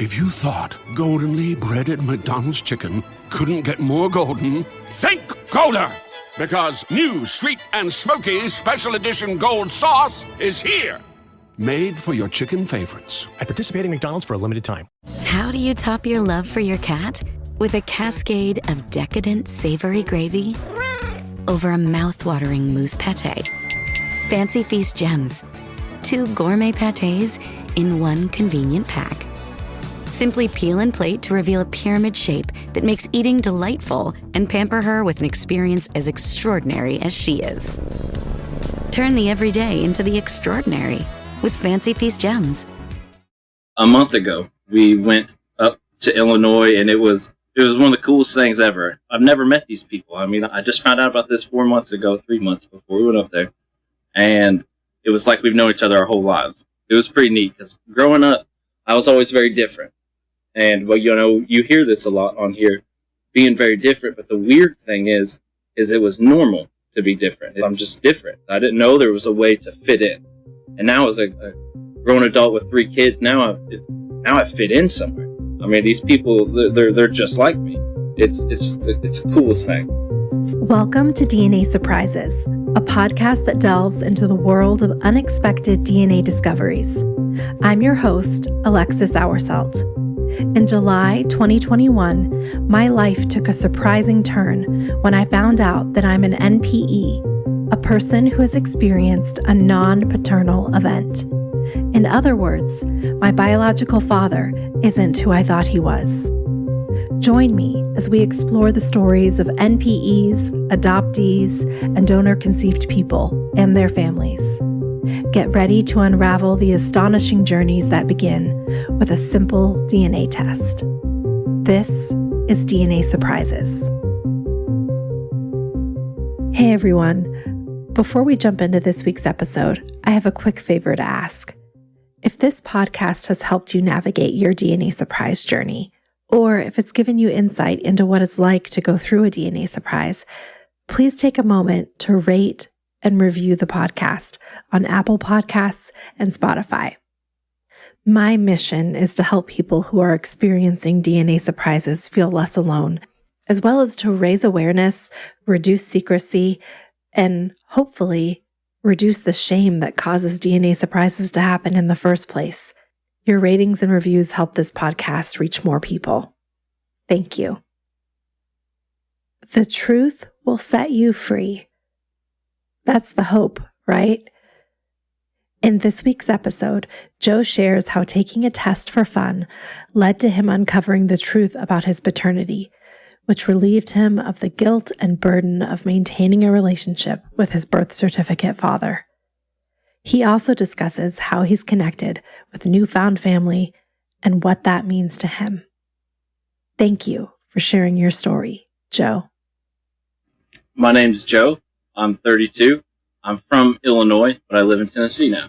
If you thought goldenly breaded McDonald's chicken couldn't get more golden, think Golder! Because new sweet and smoky special edition gold sauce is here. Made for your chicken favorites. At participating McDonald's for a limited time. How do you top your love for your cat? With a cascade of decadent savory gravy over a mouth-watering mousse pate. Fancy Feast gems. 2 gourmet pâtés in one convenient pack. Simply peel and plate to reveal a pyramid shape that makes eating delightful and pamper her with an experience as extraordinary as she is. Turn the everyday into the extraordinary with Fancy Feast gems. A month ago, we went up to Illinois, and it was one of the coolest things ever. I've never met these people. I mean, I just found out about this 3 months before we went up there, and it was like we've known each other our whole lives. It was pretty neat, because growing up, I was always very different. And, well, you hear this a lot on here, being very different, but the weird thing is it was normal to be different. I'm just different. I didn't know there was a way to fit in. And now as a grown adult with 3 kids, now I fit in somewhere. I mean, these people, they're just like me. It's the coolest thing. Welcome to DNA Surprises, a podcast that delves into the world of unexpected DNA discoveries. I'm your host, Alexis Auersalt. In July 2021, my life took a surprising turn when I found out that I'm an NPE, a person who has experienced a non-paternal event. In other words, my biological father isn't who I thought he was. Join me as we explore the stories of NPEs, adoptees, and donor-conceived people and their families. Get ready to unravel the astonishing journeys that begin with a simple DNA test. This is DNA Surprises. Hey everyone. Before we jump into this week's episode, I have a quick favor to ask. If this podcast has helped you navigate your DNA surprise journey, or if it's given you insight into what it's like to go through a DNA surprise, please take a moment to rate and review the podcast on Apple Podcasts and Spotify. My mission is to help people who are experiencing DNA surprises feel less alone, as well as to raise awareness, reduce secrecy, and hopefully reduce the shame that causes DNA surprises to happen in the first place. Your ratings and reviews help this podcast reach more people. Thank you. The truth will set you free. That's the hope, right? In this week's episode, Joe shares how taking a test for fun led to him uncovering the truth about his paternity, which relieved him of the guilt and burden of maintaining a relationship with his birth certificate father. He also discusses how he's connected with newfound family and what that means to him. Thank you for sharing your story, Joe. My name's Joe. I'm 32. I'm from Illinois, but I live in Tennessee now.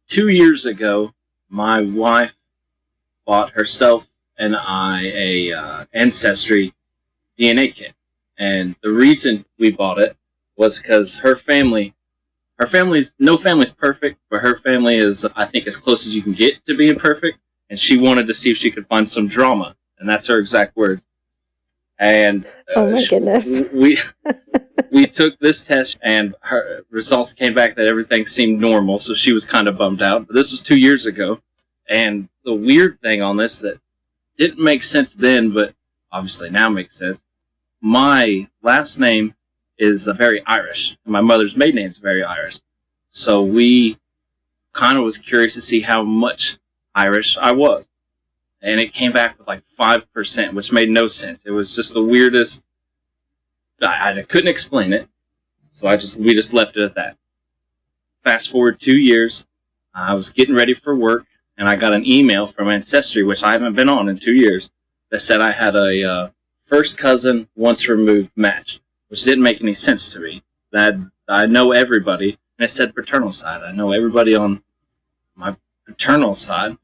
2 years ago, my wife bought herself and I a Ancestry DNA kit. And the reason we bought it was because no family's perfect, but her family is, I think, as close as you can get to being perfect. And she wanted to see if she could find some drama. And that's her exact words. And oh my goodness. We took this test, and her results came back that everything seemed normal, so she was kind of bummed out. But this was 2 years ago, and the weird thing on this that didn't make sense then, but obviously now makes sense, my last name is very Irish, and my mother's maiden name is very Irish. So we kind of was curious to see how much Irish I was. And it came back with like 5%, which made no sense. It was just the weirdest. I couldn't explain it, so we just left it at that. Fast forward 2 years, I was getting ready for work, and I got an email from Ancestry, which I haven't been on in 2 years, that said I had a first cousin once removed match, which didn't make any sense to me. That I know everybody, and it said paternal side. I know everybody on my paternal side.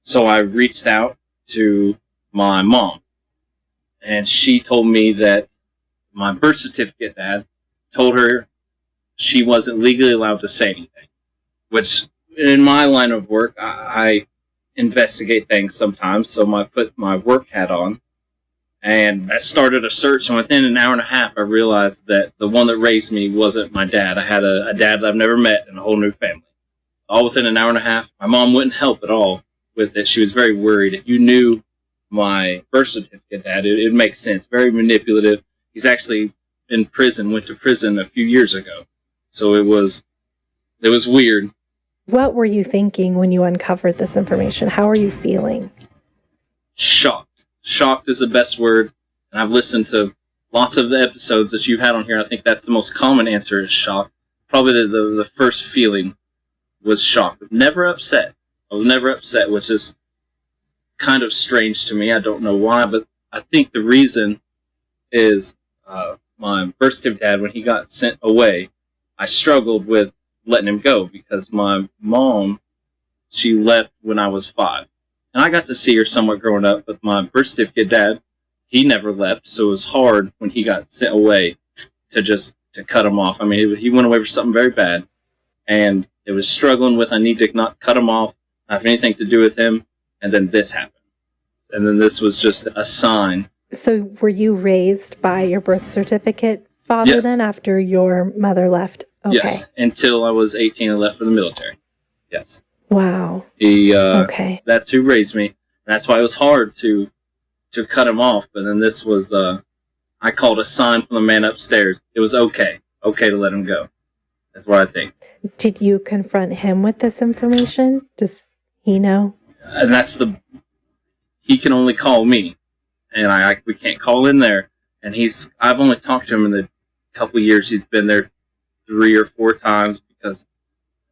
So I reached out to my mom, and she told me that my birth certificate dad told her she wasn't legally allowed to say anything, which in my line of work, I investigate things sometimes, so I put my work hat on, and I started a search, and within an hour and a half, I realized that the one that raised me wasn't my dad. I had a dad that I've never met and a whole new family. All within an hour and a half. My mom wouldn't help at all with it. She was very worried. If you knew my birth certificate dad, it would make sense. Very manipulative. He's actually in prison, went to prison a few years ago. So it was weird. What were you thinking when you uncovered this information? How are you feeling? Shocked. Shocked is the best word. And I've listened to lots of the episodes that you've had on here. I think that's the most common answer is shock. Probably the first feeling was shocked. Never upset. I was never upset, which is kind of strange to me. I don't know why, but I think the reason is my birth certificate dad, when he got sent away, I struggled with letting him go because my mom, she left when I was 5. And I got to see her somewhat growing up, but my birth certificate dad, he never left, so it was hard when he got sent away to cut him off. I mean, he went away for something very bad, and it was struggling with, I need to not cut him off, not have anything to do with him, and then this happened. And then this was just a sign. So were you raised by your birth certificate father then after your mother left? Okay. Yes, until I was 18 and left for the military. Yes. Wow. Okay. That's who raised me. That's why it was hard to cut him off. But then this was, I called a sign from the man upstairs. It was okay to let him go. That's what I think. Did you confront him with this information? Does he know? And he can only call me, and we can't call in there. And I've only talked to him in the couple of years he's been there 3 or 4 times, because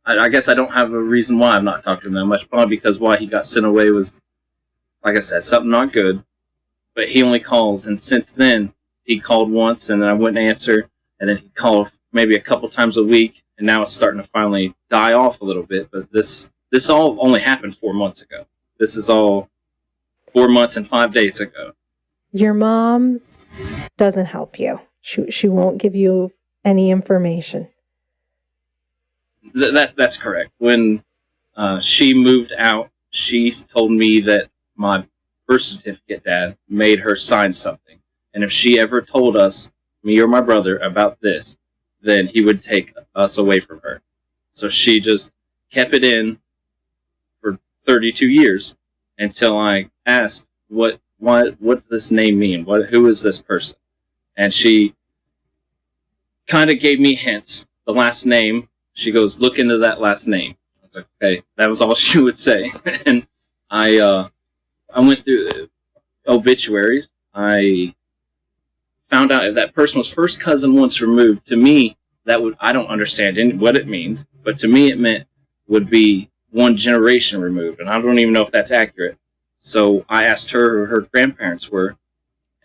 I guess I don't have a reason why I've not talked to him that much. Probably because why he got sent away was, like I said, something not good. But he only calls, and since then he called once, and then I wouldn't answer, and then he called maybe a couple times a week, and now it's starting to finally die off a little bit. But this all only happened 4 months ago. This is all 4 months and 5 days ago. Your mom doesn't help you. She won't give you any information. That's correct. When she moved out, she told me that my birth certificate dad made her sign something. And if she ever told us, me or my brother, about this, then he would take us away from her. So she just kept it in for 32 years until I asked, what does this name mean? Who is this person? And she kind of gave me hints. The last name, she goes, look into that last name. I was like, okay, that was all she would say. And I went through obituaries. I found out if that person was first cousin once removed. To me, I don't understand what it means, but to me it meant would be 1 generation removed, and I don't even know if that's accurate. So I asked her who her grandparents were,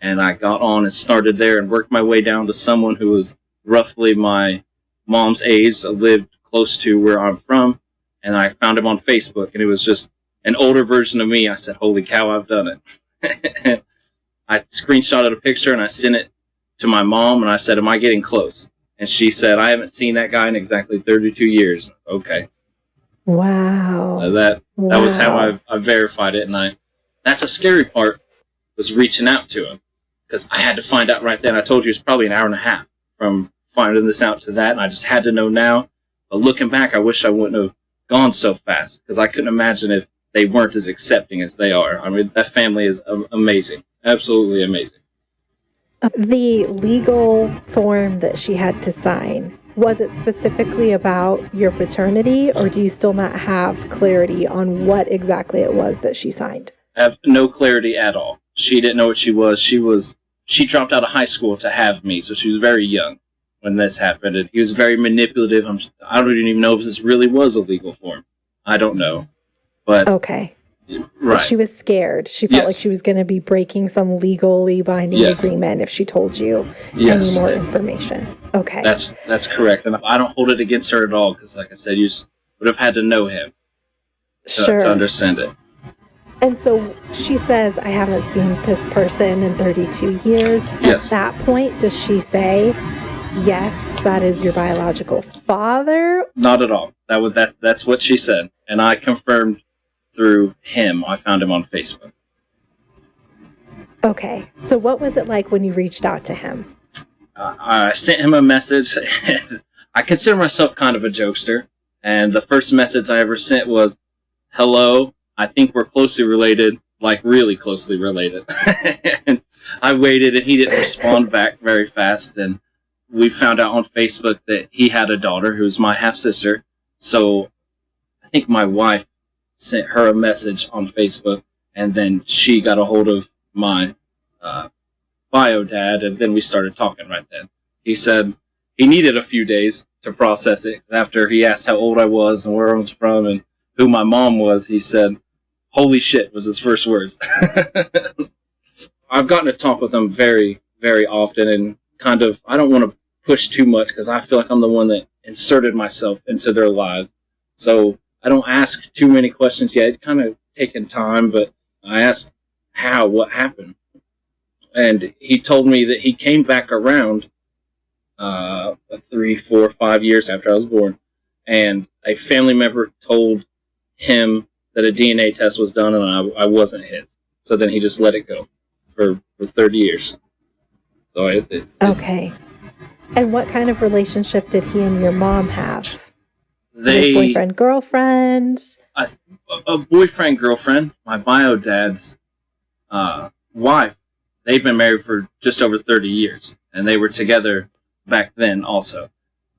and I got on and started there and worked my way down to someone who was roughly my mom's age, lived close to where I'm from, and I found him on Facebook, and it was just an older version of me. I said, holy cow, I've done it. I screenshotted a picture, and I sent it to my mom, and I said, am I getting close? And she said, I haven't seen that guy in exactly 32 years. Okay. Wow. That was how I verified it, and that's a scary part, was reaching out to him, because I had to find out right then. I told you it's probably an hour and a half from finding this out to that, and I just had to know now. But looking back, I wish I wouldn't have gone so fast, because I couldn't imagine if they weren't as accepting as they are. I mean, that family is amazing, absolutely amazing. The legal form that she had to sign, was it specifically about your paternity, or do you still not have clarity on what exactly it was that she signed? I have no clarity at all. She didn't know what she was. She dropped out of high school to have me, so she was very young when this happened. And he was very manipulative. I don't even know if this really was a legal form. I don't know. But okay. Right. She was scared. She felt like she was going to be breaking some legally binding agreement if she told you any more information. Okay. That's correct. And I don't hold it against her at all, because like I said, you would have had to know him to understand it. And so she says, I haven't seen this person in 32 years. At that point, does she say, yes, that is your biological father? Not at all. That's what she said. And I confirmed through him. I found him on Facebook. Okay. So what was it like when you reached out to him? I sent him a message. And I consider myself kind of a jokester. And the first message I ever sent was, "Hello, I think we're closely related, like really closely related." And I waited, and he didn't respond back very fast. And we found out on Facebook that he had a daughter who's my half-sister. So I think my wife sent her a message on Facebook, and then she got a hold of my bio dad, and then we started talking right then. He said he needed a few days to process it. After he asked how old I was and where I was from and who my mom was, he said, "Holy shit," was his first words. I've gotten to talk with them very, very often, and kind of, I don't want to push too much because I feel like I'm the one that inserted myself into their lives. So I don't ask too many questions yet. It's kind of taken time, but I asked what happened. And he told me that he came back around 3, 4, 5 years after I was born, and a family member told him that a DNA test was done and I wasn't his. So then he just let it go for 30 years. So Okay. And what kind of relationship did he and your mom have? They boyfriend, girlfriend? A boyfriend, girlfriend. My bio dad's wife, they've been married for just over 30 years, and they were together back then also.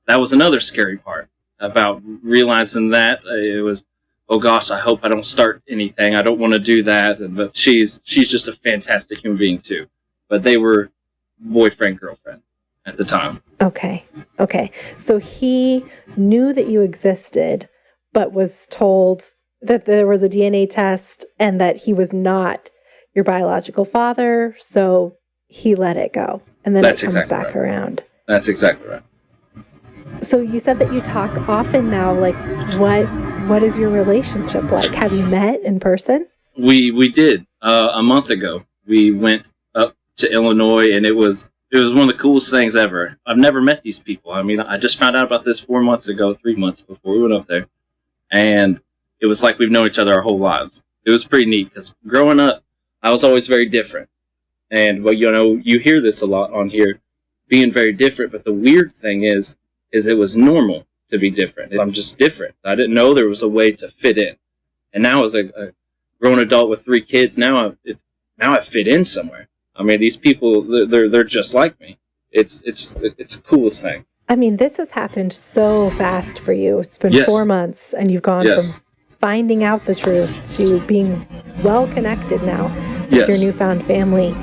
That was another scary part about realizing that. It was, oh gosh, I hope I don't start anything. I don't want to do that. But she's just a fantastic human being too. But they were boyfriend, girlfriend at the time. Okay. So he knew that you existed, but was told that there was a DNA test and that he was not your biological father, so he let it go. And then That's it comes exactly back right. around. That's exactly right. So you said that you talk often now. Like, what is your relationship like? Have you met in person? We did a month ago. We went up to Illinois, and it was one of the coolest things ever. I've never met these people. I mean, I just found out about this 3 months before we went up there, and it was like we've known each other our whole lives. It was pretty neat because growing up, I was always very different, and you hear this a lot on here, being very different. But the weird thing is it was normal to be different. I'm just different. I didn't know there was a way to fit in, and now as a grown adult with 3 kids, now I fit in somewhere. I mean, these people, they're just like me. It's the coolest thing. I mean, this has happened so fast for you. It's been 4 months, and you've gone from finding out the truth to being well connected now with your newfound family.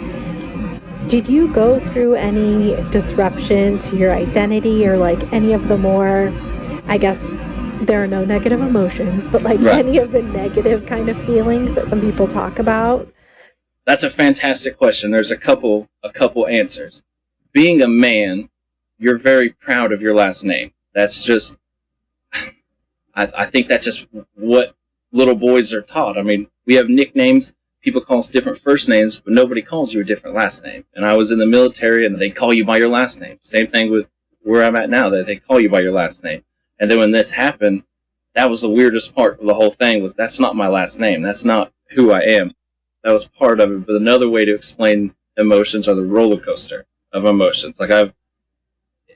Did you go through any disruption to your identity, or like any of the more, I guess there are no negative emotions, but like any of the negative kind of feelings that some people talk about? That's a fantastic question. There's a couple answers. Being a man, you're very proud of your last name. That's just, I think that's just what little boys are taught. I mean, we have nicknames. People call us different first names, but nobody calls you a different last name. And I was in the military, and they call you by your last name. Same thing with where I'm at now, that they call you by your last name. And then when this happened, that was the weirdest part of the whole thing, was that's not my last name. That's not who I am. That was part of it. But another way to explain emotions are the roller coaster of emotions. Like, I've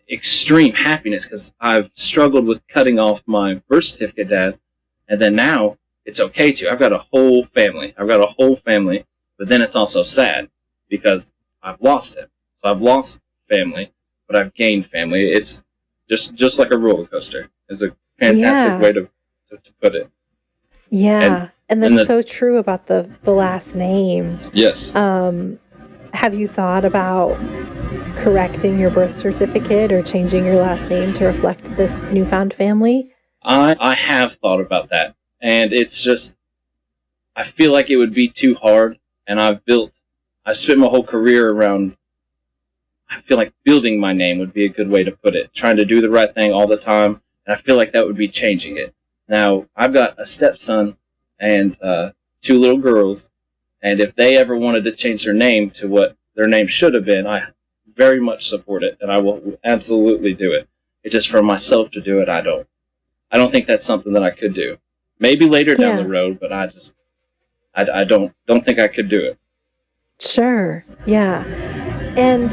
extreme happiness because I've struggled with cutting off my birth certificate dad, and then now it's okay to. I've got a whole family. But then it's also sad because I've lost him. So I've lost family, but I've gained family. It's just like a roller coaster. It's a fantastic way to put it. Yeah. And that's so true about the last name. Yes. Have you thought about correcting your birth certificate or changing your last name to reflect this newfound family? I have thought about that. And it's just, I feel like it would be too hard. And I spent my whole career around, I feel like building my name would be a good way to put it. Trying to do the right thing all the time. And I feel like that would be changing it. Now, I've got a stepson and 2 little girls. And if they ever wanted to change their name to what their name should have been, I very much support it. And I will absolutely do it. It's just for myself to do it, I don't think that's something that I could do. Maybe later down the road, but I don't think I could do it. Sure. Yeah. And,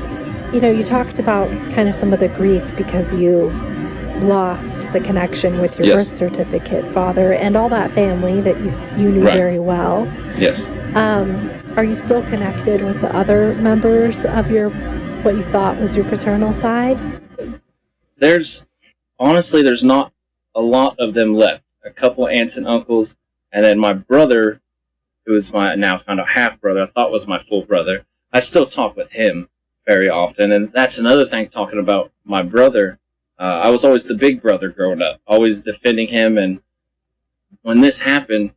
you talked about kind of some of the grief because you lost the connection with your birth certificate father and all that family that you knew very well. Yes. Are you still connected with the other members of what you thought was your paternal side? There's not a lot of them left. A couple aunts and uncles, and then my brother, who is my now found out half brother, I thought was my full brother. I still talk with him very often, and that's another thing. Talking about my brother, I was always the big brother growing up, always defending him, and when this happened,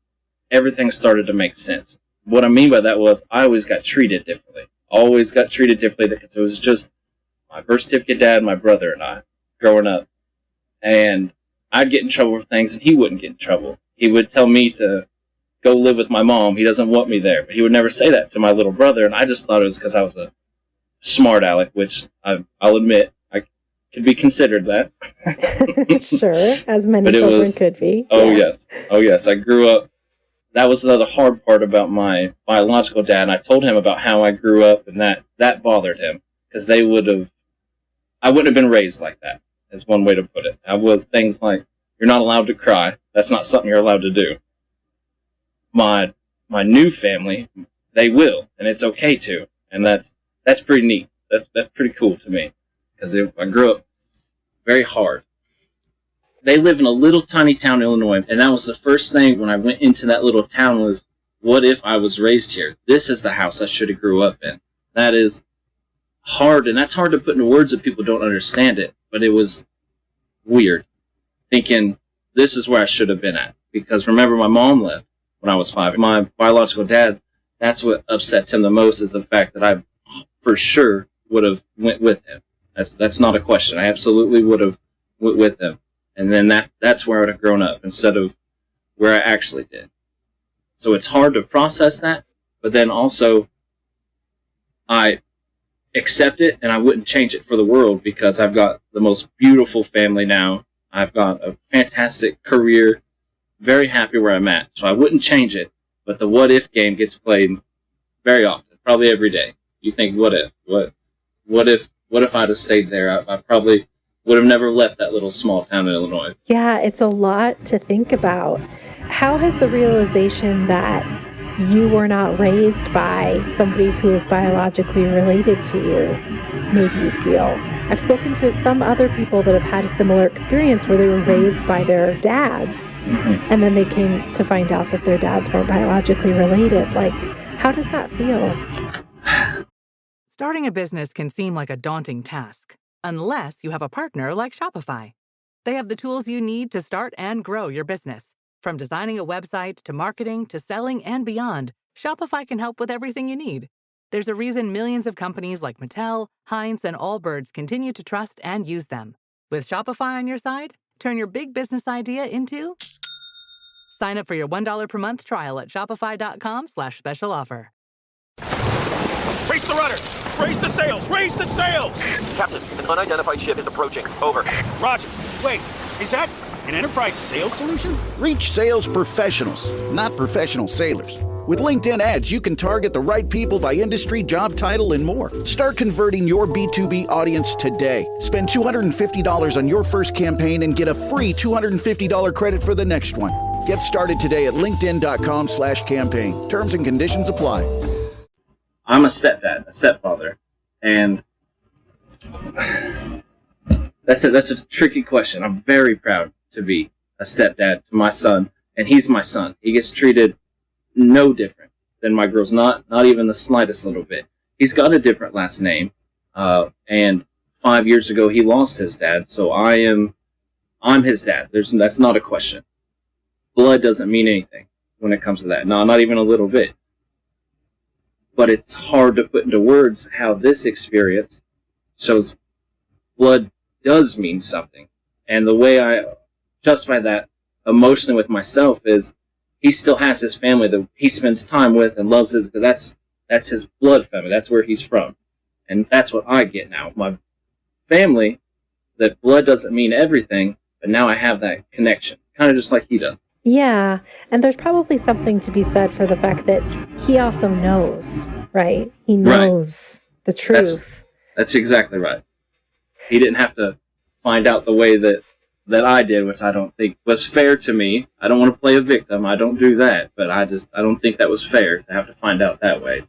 everything started to make sense. What I mean by that was I always got treated differently. Always got treated differently because it was just my birth certificate dad, my brother, and I growing up, and I'd get in trouble for things, and he wouldn't get in trouble. He would tell me to go live with my mom. He doesn't want me there. But he would never say that to my little brother, and I just thought it was because I was a smart aleck, which I'll admit I could be considered that. Sure, as many children could be. Oh, yes. I grew up. That was another hard part about my biological dad, and I told him about how I grew up, and that bothered him, because I wouldn't have been raised like that. Is one way to put it. I was things like, you're not allowed to cry. That's not something you're allowed to do. My new family, they will, and it's okay to, and that's pretty neat. That's pretty cool to me, because I grew up very hard. They live in a little tiny town in Illinois, and that was the first thing when I went into that little town was, what if I was raised here? This is the house I should have grew up in. That is hard, and that's hard to put into words if people don't understand it. But it was weird, thinking this is where I should have been at. Because remember, my mom left when I was 5. My biological dad, that's what upsets him the most, is the fact that I for sure would have went with him. That's not a question. I absolutely would have went with him. And then that's where I would have grown up instead of where I actually did. So it's hard to process that, but then also I accept it, and I wouldn't change it for the world, because I've got the most beautiful family now. I've got a fantastic career, very happy where I'm at. So I wouldn't change it, but the what if game gets played very often, probably every day. You think, what if? What if I'd have stayed there? I probably would have never left that little small town in Illinois. Yeah, it's a lot to think about. How has the realization that you were not raised by somebody who is biologically related to you made you feel? I've spoken to some other people that have had a similar experience where they were raised by their dads, and then they came to find out that their dads weren't biologically related. Like, how does that feel? Starting a business can seem like a daunting task, unless you have a partner like Shopify. They have the tools you need to start and grow your business. From designing a website to marketing to selling and beyond, Shopify can help with everything you need. There's a reason millions of companies like Mattel, Heinz, and Allbirds continue to trust and use them. With Shopify on your side, turn your big business idea into... Sign up for your $1 per month trial at shopify.com/special offer. Raise the rudders! Raise the sails! Raise the sails! Captain, an unidentified ship is approaching. Over. Roger. Wait, is that an enterprise sales solution? Reach sales professionals, not professional sailors. With LinkedIn ads, you can target the right people by industry, job title, and more. Start converting your B2B audience today. Spend $250 on your first campaign and get a free $250 credit for the next one. Get started today at linkedin.com/campaign. Terms and conditions apply. I'm a stepfather, and that's a tricky question. I'm very proud to be a stepdad to my son, and he's my son. He gets treated no different than my girls, not even the slightest little bit. He's got a different last name, and 5 years ago he lost his dad, so I'm his dad. That's not a question. Blood doesn't mean anything when it comes to that. No, not even a little bit. But it's hard to put into words how this experience shows blood does mean something. And the way I justify that emotionally with myself is he still has his family that he spends time with and loves it, because that's his blood family. That's where he's from. And that's what I get now. My family, that blood doesn't mean everything, but now I have that connection. Kind of just like he does. Yeah. And there's probably something to be said for the fact that he also knows, right? He knows the truth. That's exactly right. He didn't have to find out the way that I did, which I don't think was fair to me. I don't want to play a victim. I don't do that. But I don't think that was fair to have to find out that way.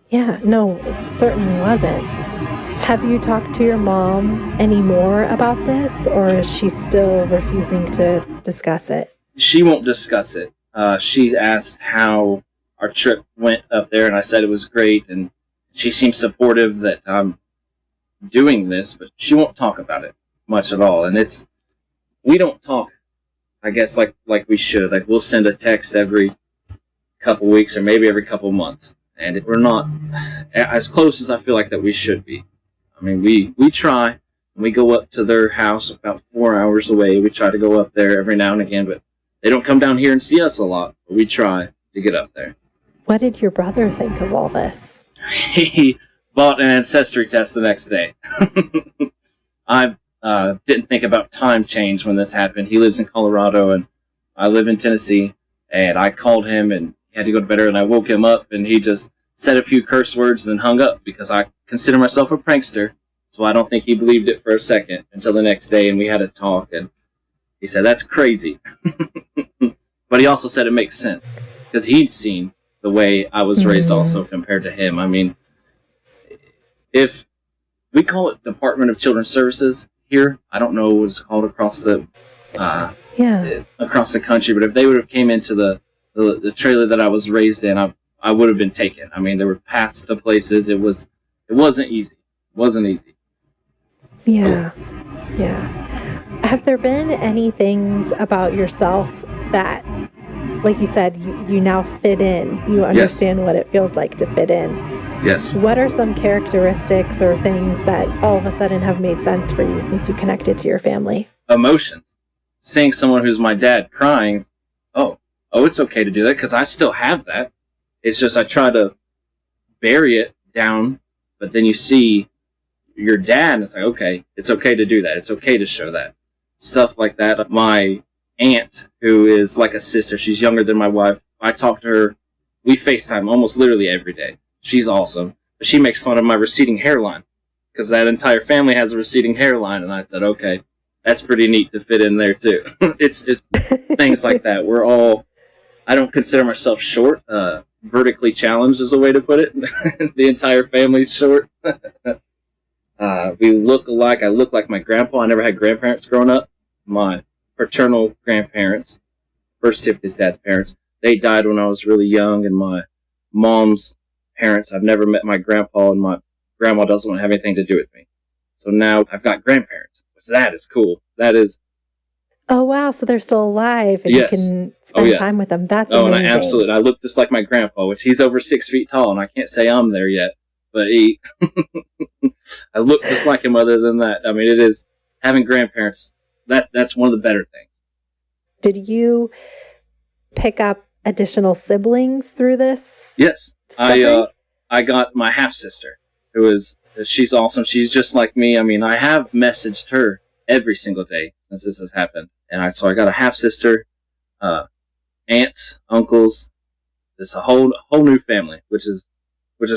Yeah, no, it certainly wasn't. Have you talked to your mom any more about this, or is she still refusing to discuss it? She won't discuss it. She asked how our trip went up there, and I said it was great, and she seems supportive that I'm doing this, but she won't talk about it much at all. And we don't talk, I guess, like we should. Like, we'll send a text every couple weeks or maybe every couple months, and we're not as close as I feel like that we should be. I mean, we try, and we go up to their house about 4 hours away. We try to go up there every now and again, but they don't come down here and see us a lot. But we try to get up there. What did your brother think of all this? He bought an ancestry test the next day. I didn't think about time change when this happened. He lives in Colorado, and I live in Tennessee, and I called him, and he had to go to bed early, and I woke him up, and he just said a few curse words and then hung up because I consider myself a prankster, so I don't think he believed it for a second until the next day, and we had a talk, and he said, "That's crazy." But he also said it makes sense because he'd seen the way I was raised also compared to him. I mean, if we call it Department of Children's Services here, I don't know what it's called across the across the country, but if they would have came into the trailer that I was raised in, I would have been taken. I mean, there were paths to places. It wasn't easy. It wasn't easy. Yeah. Have there been any things about yourself that, like you said, you now fit in? You understand what it feels like to fit in. Yes. What are some characteristics or things that all of a sudden have made sense for you since you connected to your family? Emotions. Seeing someone who's my dad crying, oh, it's okay to do that because I still have that. It's just I try to bury it down, but then you see your dad, and it's like, okay, it's okay to do that. It's okay to show that. Stuff like that. My aunt, who is like a sister, she's younger than my wife. I talk to her. We FaceTime almost literally every day. She's awesome. But she makes fun of my receding hairline because that entire family has a receding hairline. And I said, okay, that's pretty neat to fit in there too. It's things like that. I don't consider myself short. Vertically challenged is the way to put it. The entire family's short. We look alike. I look like my grandpa. I never had grandparents growing up. My paternal grandparents, first tip his dad's parents, they died when I was really young, and my mom's parents, I've never met my grandpa, and my grandma doesn't want to have anything to do with me. So now I've got grandparents, which that is cool. That is... Oh, wow. So they're still alive, and you can spend time with them. That's amazing. And I look just like my grandpa, which he's over 6 feet tall, and I can't say I'm there yet, but I look just like him other than that. I mean, it is having grandparents, that's one of the better things. Did you pick up additional siblings through this? Yes. I got my half-sister, she's awesome. She's just like me. I mean, I have messaged her every single day since this has happened. And so I got a half-sister, aunts, uncles, this a whole new family, which is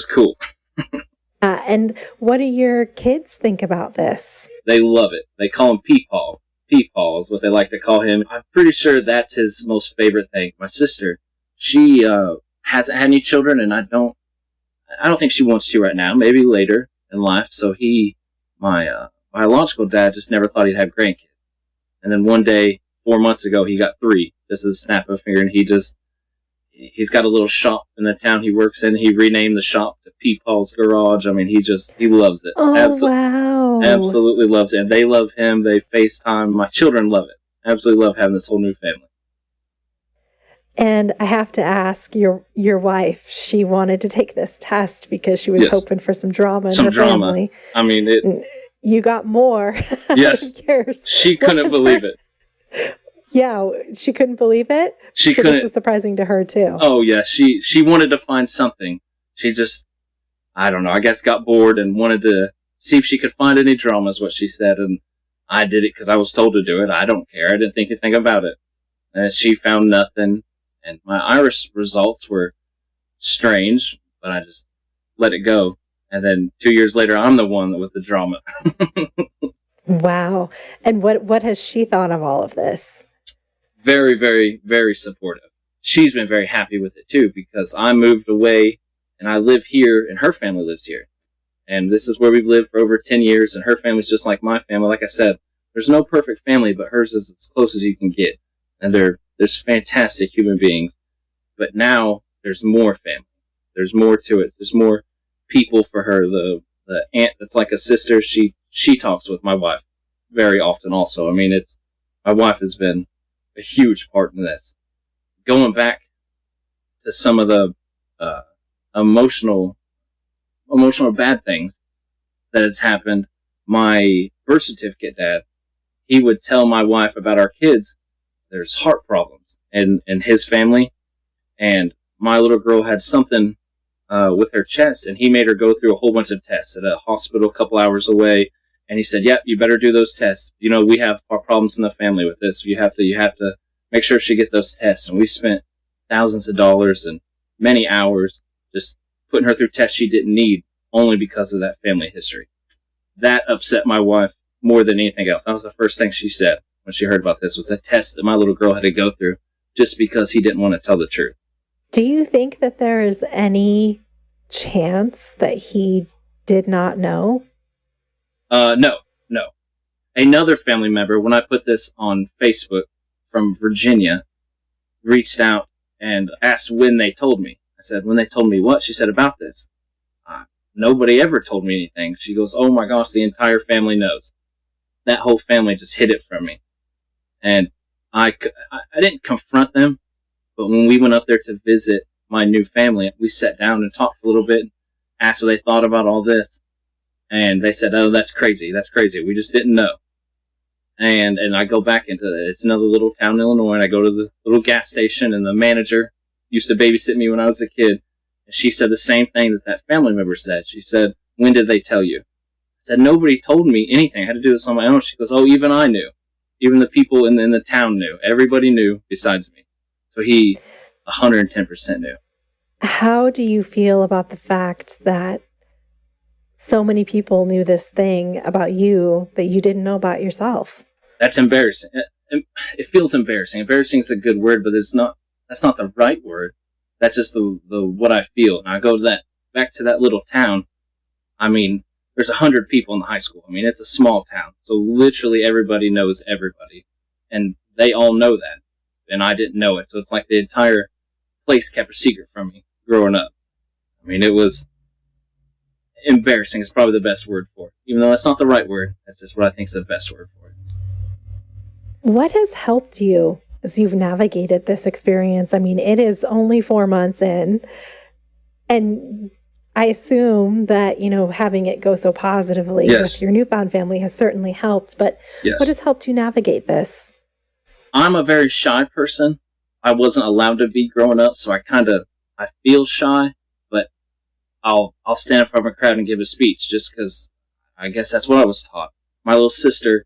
cool. And what do your kids think about this? They love it. They call him Peepaw. Peepaw is what they like to call him. I'm pretty sure that's his most favorite thing. My sister, she hasn't had any children, and I don't think she wants to right now. Maybe later in life. So my biological dad just never thought he'd have grandkids. And then one day, 4 months ago, he got 3, just as a snap of a finger, and he's got a little shop in the town he works in. He renamed the shop to Peepaw's Garage. I mean, he loves it. Oh, wow. Absolutely loves it. And they love him. They FaceTime. My children love it. Absolutely love having this whole new family. And I have to ask, your wife, she wanted to take this test because she was hoping for some drama in her family. I mean, you got more. Yes. She couldn't believe it. Yeah, she couldn't believe it. She couldn't. This was surprising to her too. Oh yeah, she wanted to find something. She just, I don't know, I guess got bored and wanted to see if she could find any drama, is what she said. And I did it because I was told to do it. I don't care. I didn't think anything about it. And she found nothing. And my iris results were strange, but I just let it go. And then 2 years later, I'm the one with the drama. Wow. And what has she thought of all of this? Very, very, very supportive. She's been very happy with it too, because I moved away and I live here and her family lives here. And this is where we've lived for over 10 years, and her family's just like my family. Like I said, there's no perfect family, but hers is as close as you can get. And there's fantastic human beings. But now there's more family. There's more to it. There's more people for her. The aunt that's like a sister, she talks with my wife very often also. I mean, my wife has been a huge part in this. Going back to some of the emotional bad things that has happened, my birth certificate dad, he would tell my wife about our kids. There's heart problems in his family, and my little girl had something with her chest, and he made her go through a whole bunch of tests at a hospital a couple hours away. And he said, "Yep, you better do those tests. You know, we have our problems in the family with this. You have to make sure she get those tests." And we spent thousands of dollars and many hours just putting her through tests she didn't need, only because of that family history. That upset my wife more than anything else. That was the first thing she said when she heard about this, was a test that my little girl had to go through just because he didn't want to tell the truth. Do you think that there is any chance that he did not know? No. Another family member, when I put this on Facebook from Virginia, reached out and asked when they told me. I said, "When they told me what?" She said, "About this." Nobody ever told me anything. She goes, "Oh my gosh, the entire family knows." That whole family just hid it from me. And I didn't confront them, but when we went up there to visit my new family, we sat down and talked a little bit, asked what they thought about all this. And they said, "Oh, that's crazy. That's crazy. We just didn't know." And I go back into it. It's another little town in Illinois, and I go to the little gas station, and the manager used to babysit me when I was a kid. And she said the same thing that family member said. She said, "When did they tell you?" I said, "Nobody told me anything. I had to do this on my own." She goes, "Oh, even I knew. Even the people in the town knew. Everybody knew besides me." So he 110% knew. How do you feel about the fact that so many people knew this thing about you that you didn't know about yourself? That's embarrassing. It feels embarrassing. Embarrassing is a good word, but that's not the right word. That's just the what I feel. And I go to back to that little town. I mean, there's 100 people in the high school. I mean, it's a small town. So literally everybody knows everybody. And they all know that. And I didn't know it. So it's like the entire place kept a secret from me growing up. I mean, it was embarrassing is probably the best word for it. Even though that's not the right word. That's just what I think is the best word for it. What has helped you as you've navigated this experience? I mean, it is only 4 months in, and I assume that, having it go so positively with your newfound family has certainly helped, but what has helped you navigate this? I'm a very shy person. I wasn't allowed to be growing up, so I feel shy, but I'll stand in front of a crowd and give a speech just because I guess that's what I was taught. My little sister,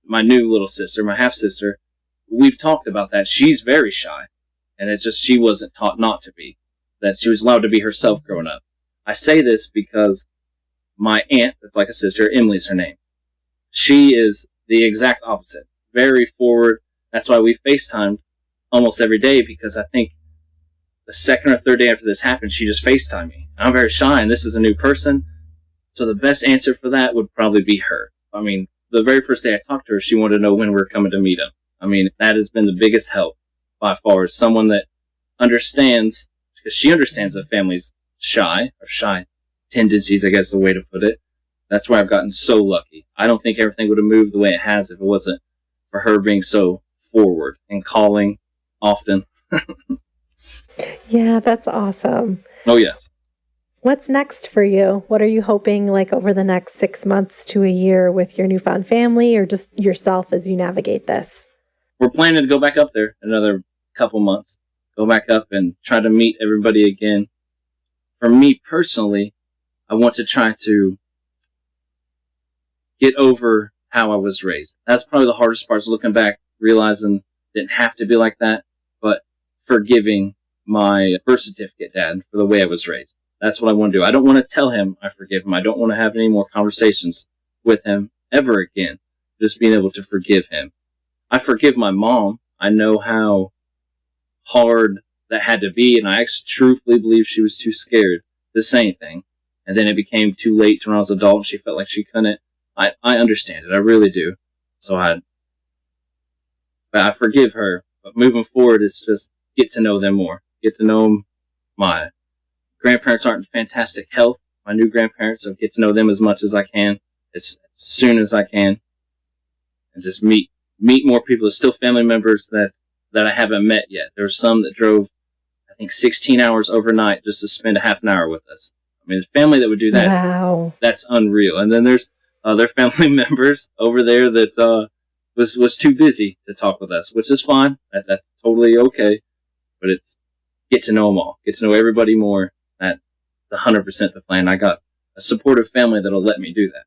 my new little sister, my half-sister, we've talked about that. She's very shy, and it's just she wasn't taught not to be, that she was allowed to be herself growing up. I say this because my aunt, that's like a sister, Emily's her name, she is the exact opposite. Very forward. That's why we FaceTimed almost every day, because I think the second or third day after this happened, she just FaceTimed me. I'm very shy, and this is a new person, so the best answer for that would probably be her. I mean, the very first day I talked to her, she wanted to know when we were coming to meet him. I mean, that has been the biggest help by far. Someone that understands, because she understands the family's shy tendencies, I guess the way to put it. That's why I've gotten so lucky. I don't think everything would have moved the way it has if it wasn't for her being so forward and calling often. Yeah, that's awesome. Oh, yes. What's next for you? What are you hoping over the next 6 months to a year with your newfound family, or just yourself as you navigate this? We're planning to go back up there another couple months. Go back up and try to meet everybody again. For me personally, I want to try to get over how I was raised. That's probably the hardest part, is looking back, realizing Didn't have to be like that, but forgiving my birth certificate dad for the way I was raised. That's what I want to do. I don't want to tell him I forgive him. I don't want to have any more conversations with him ever again. Just being able to forgive him. I forgive my mom. I know how hard that had to be, and I actually truthfully believe she was too scared to say anything. And then it became too late when I was an adult and she felt like she couldn't. I understand it. I really do. So I forgive her. But moving forward, it's just get to know them more. Get to know them. My grandparents aren't in fantastic health. My new grandparents, so get to know them as much as I can, as soon as I can. And just meet more people. There's still family members that I haven't met yet. There's some that drove, I think, 16 hours overnight just to spend a half an hour with us. I mean, the family that would do that, wow, that's unreal. And then there's other family members over there that was too busy to talk with us, which is fine. That's totally okay. But it's get to know them all. Get to know everybody more. That's 100% the plan. I got a supportive family that'll let me do that.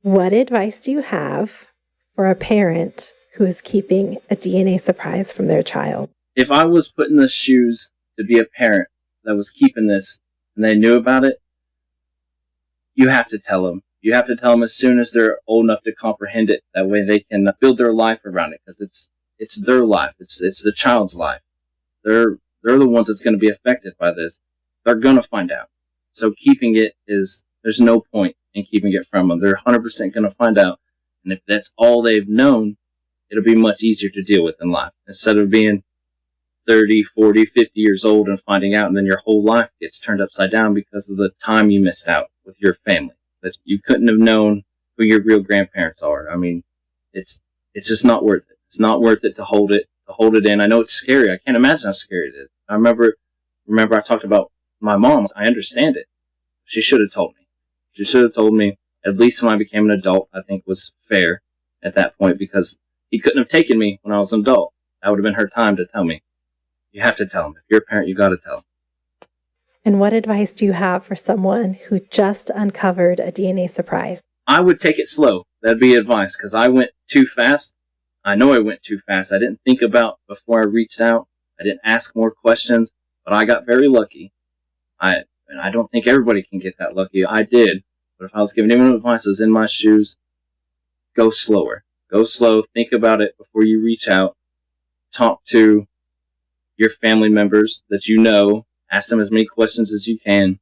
What advice do you have for a parent who is keeping a DNA surprise from their child? If I was put in the shoes to be a parent that was keeping this and they knew about it, you have to tell them. You have to tell them as soon as they're old enough to comprehend it. That way they can build their life around it, because it's their life. It's the child's life. They're the ones that's going to be affected by this. They're going to find out. So keeping it there's no point in keeping it from them. They're 100% going to find out. And if that's all they've known, it'll be much easier to deal with in life. Instead of being 30, 40, 50 years old and finding out, and then your whole life gets turned upside down because of the time you missed out with your family. That you couldn't have known who your real grandparents are. I mean, it's just not worth it. It's not worth it to hold it in. I know it's scary. I can't imagine how scary it is. I remember I talked about my mom. I understand it. She should have told me. She should have told me, at least when I became an adult. I think was fair at that point, because he couldn't have taken me when I was an adult. That would have been her time to tell me. You have to tell them. If you're a parent, you got to tell them. And what advice do you have for someone who just uncovered a DNA surprise? I would take it slow. That'd be advice, because I went too fast. I know I went too fast. I didn't think about before I reached out. I didn't ask more questions, but I got very lucky. And I don't think everybody can get that lucky. I did. But if I was giving anyone advice that was in my shoes, go slower. Go slow. Think about it before you reach out. Talk to your family members that you know. Ask them as many questions as you can,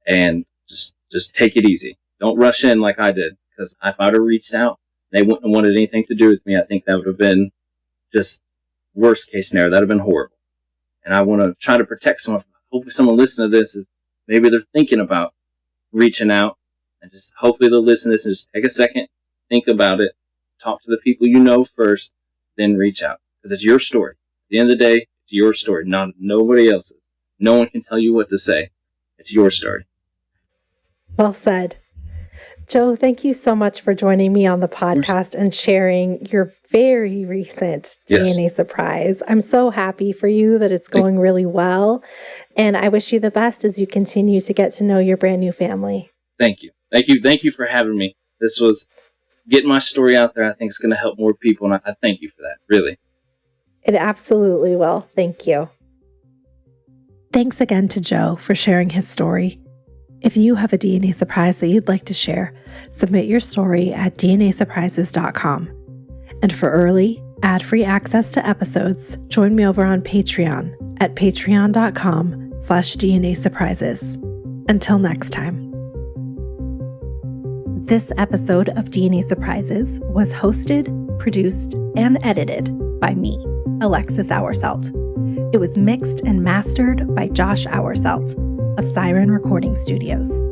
and just take it easy. Don't rush in like I did, because if I would have reached out, they wouldn't have wanted anything to do with me. I think that would have been just worst case scenario. That would have been horrible. And I want to try to protect someone. Hopefully someone listening to this is maybe they're thinking about reaching out, and just hopefully they'll listen to this and just take a second, think about it, talk to the people you know first, then reach out, because it's your story. At the end of the day, it's your story, not nobody else's. No one can tell you what to say. It's your story. Well said. Joe, thank you so much for joining me on the podcast and sharing your very recent DNA surprise. I'm so happy for you that it's going really well. And I wish you the best as you continue to get to know your brand new family. Thank you. Thank you for having me. This was getting my story out there. I think it's going to help more people. And I thank you for that, really. It absolutely will. Thank you. Thanks again to Joe for sharing his story. If you have a DNA surprise that you'd like to share, submit your story at dnasurprises.com. And for early, ad-free access to episodes, join me over on Patreon at patreon.com/DNA surprises. Until next time. This episode of DNA Surprises was hosted, produced, and edited by me, Alexis Auerselt. It was mixed and mastered by Josh Auerselt of Siren Recording Studios.